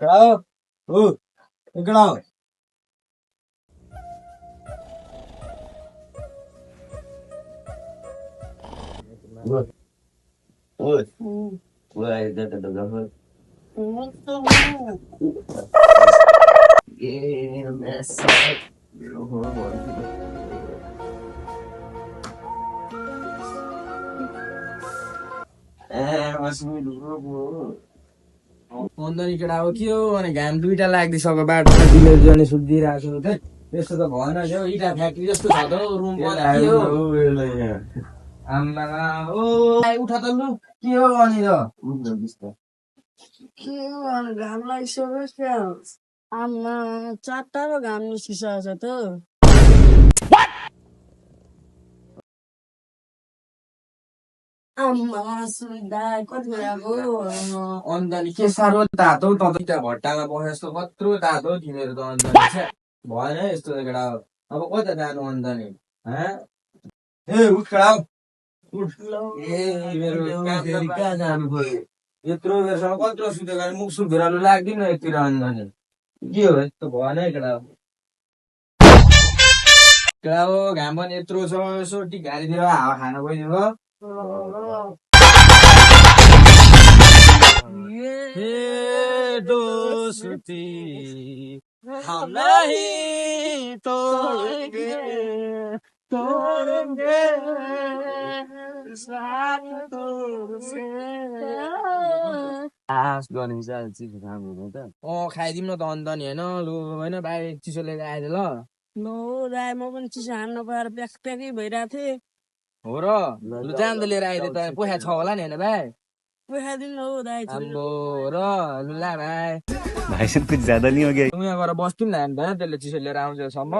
आओ ओ इकडं आओ Ôi, ôi, đây là đâu hơn. Yeah, mess up. masih dulu. अन्त केटा अब के हो भने घाम दुइटा लाग्दिसक्यो बाटोमा डिलिभरी गर्ने सुत्दिरहेको छु त्यस्तो त भएन नि हौ इटा फ्याक्ट्री जस्तो छ त हौ रुम के हो आम्मा ओ उठा त लु के हो अनि र के गर्नु घाम लागिसक्यो क्या आम्मा चारवटा पो घाम निस्किसकेको छ त आम्मा सुविधा कति बेलाको अन्त नि के साह्रो तातो त इटा भट्टामा बसे जस्तो कत्रो तातो तिमीहरू त अन्त नि छ्या भएन है यस्तो त केटा अब कता जानु अन्त नि ए उठ केटा उठ ए मेरो कहाँ जानु पर्यो यत्रो बेरसम्म कत्रो सुत्यो भने मुख सुख भिरालो लाग्दैन यतिर अन्त नि के हो यस्तो भएन है केटा केटा हो घाम पनि यत्रो छ यसो टिक घारीतिर हावा खान गइदिनु ये दोस्ती हम नहीं तोड़ेंगे तोड़ेंगे साथ आस गर्ने चाहिँ चिसो खानु हुँदैन त खाइदिउँ न त अन्त नि होइन लु होइन भाइ चिसो लिएर आएर ल लो राई म पनि चिसो हान्न पाएर प्याक प्याकै भइरहेको थिएँ हो र लु जान त लिएर आइदिए त पोखा छ होला नि होइन भाइ पैसादिनु हौ दाइ आम्बो र लु ला भाइ भाई साहब कुछ ज्यादा नहीं हो गया यहाँ गएर बस्थ्यौँ न हामी त त्यसले चिसो लिएर आउँछसम्म